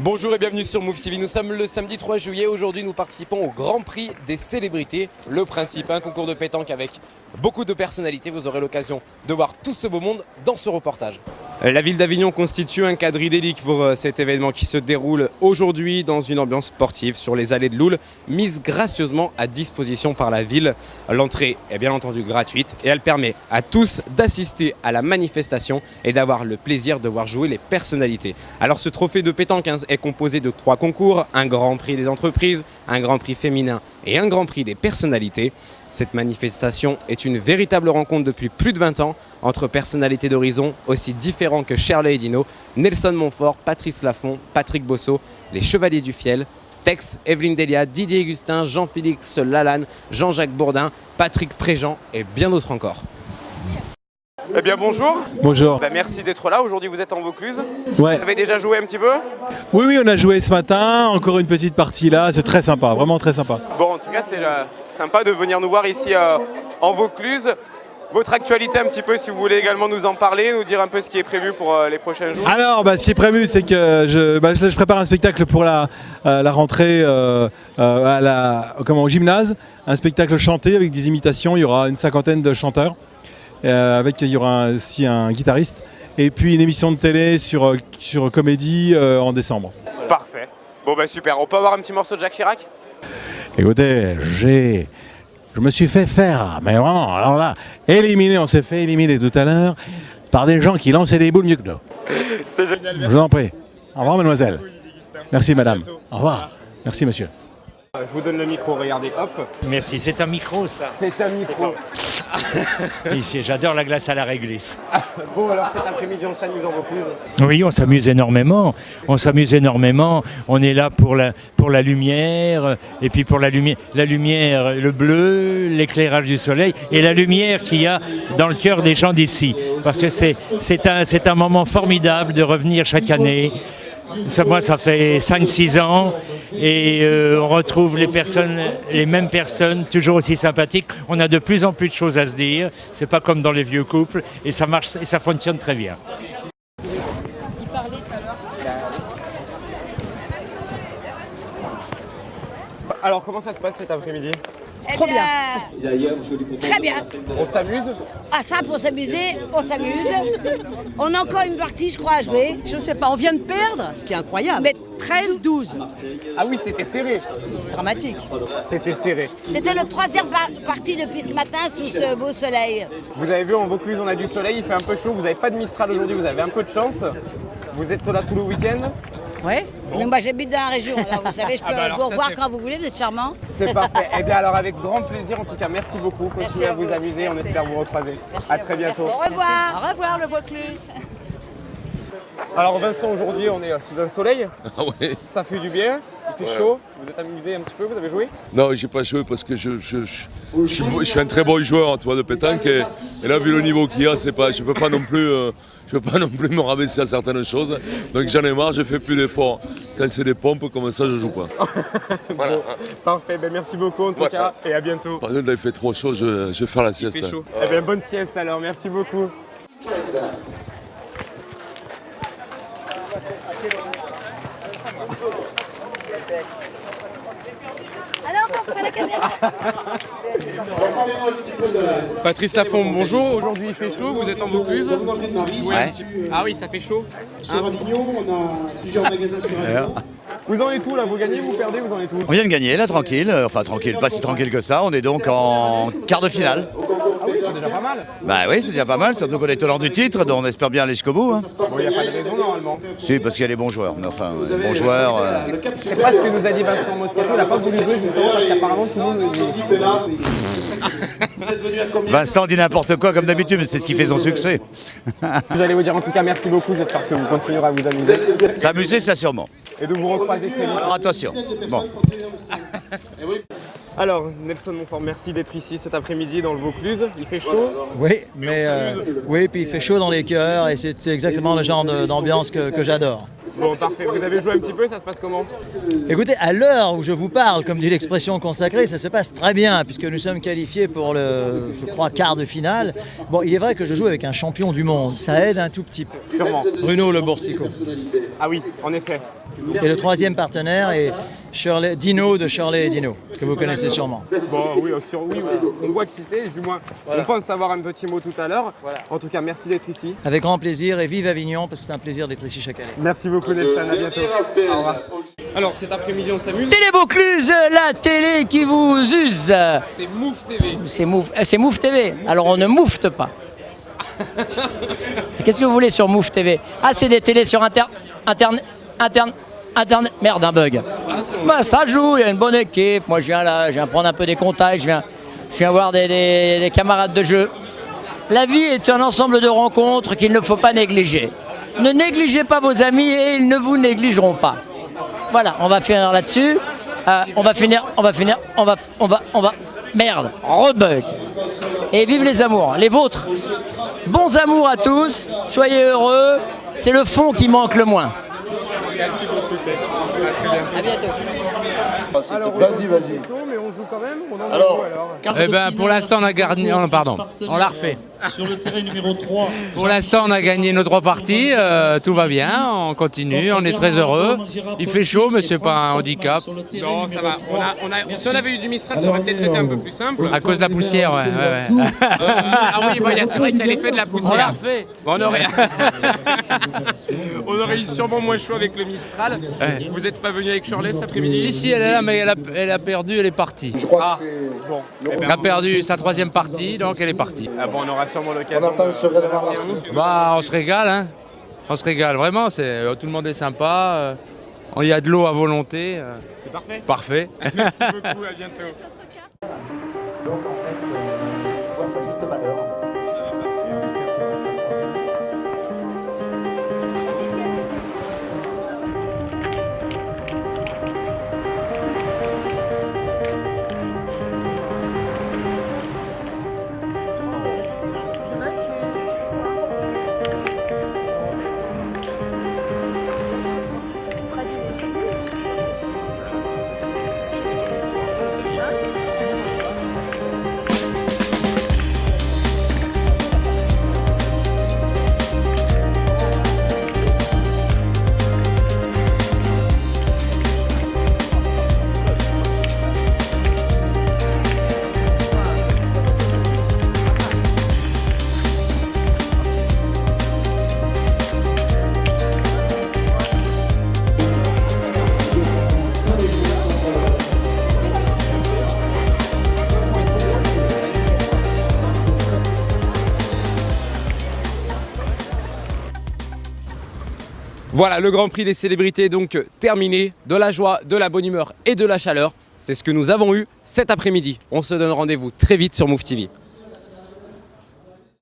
Bonjour et bienvenue sur Move TV, nous sommes le samedi 3 juillet, aujourd'hui nous participons au Grand Prix des célébrités. Le principe, un concours de pétanque avec beaucoup de personnalités, vous aurez l'occasion de voir tout ce beau monde dans ce reportage. La ville d'Avignon constitue un cadre idyllique pour cet événement qui se déroule aujourd'hui dans une ambiance sportive sur les allées de Loul, mise gracieusement à disposition par la ville. L'entrée est bien entendu gratuite et elle permet à tous d'assister à la manifestation et d'avoir le plaisir de voir jouer les personnalités. Alors ce trophée de pétanque est composé de 3 concours, un grand prix des entreprises, un grand prix féminin et un grand prix des personnalités. Cette manifestation est une véritable rencontre depuis plus de 20 ans entre personnalités d'horizons aussi différents que Shirley et Dino, Nelson Montfort, Patrice Laffont, Patrick Bosso, les Chevaliers du Fiel, Tex, Evelyne Delia, Didier Augustin, Jean-Félix Lalanne, Jean-Jacques Bourdin, Patrick Préjean et bien d'autres encore. Eh bien bonjour. Bonjour. Merci d'être là, aujourd'hui vous êtes en Vaucluse. Ouais. Vous avez déjà joué un petit peu? Oui, on a joué ce matin, encore une petite partie là, c'est très sympa, vraiment très sympa. Bon, en tout cas c'est sympa de venir nous voir ici en Vaucluse. Votre actualité un petit peu, si vous voulez également nous en parler, nous dire un peu ce qui est prévu pour les prochains jours. Alors, ce qui est prévu, c'est que je prépare un spectacle pour la rentrée au gymnase, un spectacle chanté avec des imitations, il y aura une 50aine de chanteurs. Il y aura aussi un guitariste et puis une émission de télé sur Comédie en décembre. Parfait. Bon super, on peut avoir un petit morceau de Jacques Chirac? Écoutez, je me suis fait faire, mais vraiment, alors là, on s'est fait éliminer tout à l'heure par des gens qui lançaient des boules mieux que nous. C'est génial. Je vous en prie. Au revoir mademoiselle. Merci madame. Au revoir. Merci monsieur. Je vous donne le micro, regardez, hop. Merci, c'est un micro ça. C'est un micro. Ici, j'adore la glace à la réglisse. Bon alors cet après-midi on s'amuse en Vaucluse. Oui, on s'amuse énormément. On est là pour la lumière, et puis pour la lumière, le bleu, l'éclairage du soleil, et la lumière qu'il y a dans le cœur des gens d'ici. Parce que c'est un moment formidable de revenir chaque année. Moi, ça fait 5-6 ans et on retrouve les mêmes personnes, toujours aussi sympathiques. On a de plus en plus de choses à se dire. C'est pas comme dans les vieux couples et ça marche et ça fonctionne très bien. Il parlait tout à l'heure. Alors comment ça se passe cet après-midi? Trop bien. Très bien. On s'amuse? Ah ça, pour s'amuser, on s'amuse. On a encore une partie, je crois, à jouer. Je sais pas, on vient de perdre, ce qui est incroyable. Mais 13-12, Ah oui, c'était serré. dramatique. C'était serré. c'était le 3e partie depuis ce matin sous ce beau soleil. Vous avez vu, en Vaucluse, on a du soleil, il fait un peu chaud. Vous n'avez pas de Mistral aujourd'hui, vous avez un peu de chance. Vous êtes là tout le week-end. Ouais. Mais moi j'habite dans la région, alors vous savez, je peux vous revoir quand vous voulez, vous êtes charmant. C'est parfait. Eh bien alors avec grand plaisir, en tout cas merci beaucoup. Continuez à vous amuser, on espère vous recroiser. À très bientôt. Au revoir. Au revoir le Vaucluse. Alors Vincent, aujourd'hui on est sous un soleil. Ah ouais. Ça fait du bien, il fait chaud. Vous êtes amusé un petit peu, vous avez joué? Non, j'ai pas joué parce que je suis un très bon joueur, tu vois, de pétanque et là vu le niveau qu'il y a, je peux pas non plus me rabaisser à certaines choses. Donc j'en ai marre, je fais plus d'efforts. Quand c'est des pompes comme ça, je joue pas. Voilà. Bon, parfait, merci beaucoup en tout cas et à bientôt. Par contre, là il fait trop chaud, je vais faire la sieste. Il fait chaud. Eh bien bonne sieste alors, merci beaucoup. Patrice Laffont, bonjour. Aujourd'hui il fait chaud, vous êtes en Vaucluse. Ah oui, ça fait chaud. Sur Avignon, on a plusieurs magasins sur Avignon. Vous en êtes où là? Vous gagnez, vous perdez, vous en êtes où? On vient de gagner là, tranquille, enfin tranquille, pas si tranquille que ça, on est donc en quart de finale. Ah oui, c'est déjà pas mal. Bah oui, c'est déjà pas mal, surtout qu'on est tenant du titre, donc on espère bien aller jusqu'au bout. Hein. Bon, il n'y a pas de raison normalement. Si, parce qu'il y a des bons joueurs, mais enfin, bons joueurs... C'est pas ce que nous a dit Vincent Moscato, il n'a pas voulu jouer justement parce qu'apparemment tout le monde le dit. Vincent dit n'importe quoi comme d'habitude, mais c'est ce qui fait son succès. J'allais vous dire en tout cas merci beaucoup, j'espère que vous continuerez à vous amuser. S'amuser, ça sûrement. Et de vous recroiser très vite. Alors, attention, bon. Alors, Nelson Montfort, merci d'être ici cet après-midi dans le Vaucluse. Il fait chaud. Oui, oui, puis il fait chaud dans les cœurs et c'est exactement le genre d'ambiance que j'adore. Bon, parfait. Vous avez joué un petit peu, ça se passe comment? Écoutez, à l'heure où je vous parle, comme dit l'expression consacrée, ça se passe très bien puisque nous sommes qualifiés pour le, je crois, quart de finale. Bon, il est vrai que je joue avec un champion du monde, ça aide un tout petit peu. Sûrement. Bruno Le Boursicot. Ah oui, en effet. Et le troisième partenaire est Dino de Shirley et Dino, que vous connaissez sûrement. Bon, oui, on voit qui c'est, du moins. Voilà. On pense savoir un petit mot tout à l'heure. Voilà. En tout cas, merci d'être ici. Avec grand plaisir et vive Avignon, parce que c'est un plaisir d'être ici chaque année. Merci beaucoup Nelson, à bientôt. Au revoir. Alors, cet après-midi, on s'amuse. Télé Vaucluse, la télé qui vous use. C'est Mouf TV. C'est Mouf TV. Alors, on ne moufte pas. Qu'est-ce que vous voulez sur Mouf TV? Ah, c'est des télés sur Internet. Merde, un bug. Bah, ça joue, il y a une bonne équipe. Moi, je viens là, je viens prendre un peu des contacts, je viens voir des camarades de jeu. La vie est un ensemble de rencontres qu'il ne faut pas négliger. Ne négligez pas vos amis et ils ne vous négligeront pas. Voilà, on va finir là-dessus. Merde, rebug. Et vive les amours, les vôtres. Bons amours à tous, soyez heureux. C'est le fond qui manque le moins. Merci beaucoup, Tex. À bientôt. Alors, vas-y. Mais on joue quand même. On en alors, eh ben, pour l'instant, on a gagné. Oh, pardon, on l'a refait. Sur le terrain numéro 3. Pour l'instant, on a gagné nos 3 parties. Tout va bien. On continue. On est très heureux. Il fait chaud, mais c'est pas un handicap. Non, ça va. Si on avait eu du Mistral, ça aurait peut-être été un peu plus simple. À cause de la poussière, ouais. Ah oui, c'est vrai qu'il y a l'effet de la poussière. On l'a refait. Bon, on aurait eu sûrement moins chaud avec le Mistral. Ouais. Vous n'êtes pas venu avec Shirley cet après-midi? Si, elle est là, mais elle a perdu, elle est partie. Je crois que c'est bon. Elle a perdu sa 3e partie, donc elle est partie. Ah bon, on aura sûrement l'occasion. On attend ce règlement là. Bah, on se régale, hein. On se régale, vraiment. Tout le monde est sympa. Il y a de l'eau à volonté. C'est parfait. Parfait. Merci beaucoup, à bientôt. Donc en fait, voit sa juste valeur. Voilà, le Grand Prix des célébrités est donc terminé. De la joie, de la bonne humeur et de la chaleur. C'est ce que nous avons eu cet après-midi. On se donne rendez-vous très vite sur Mouf TV.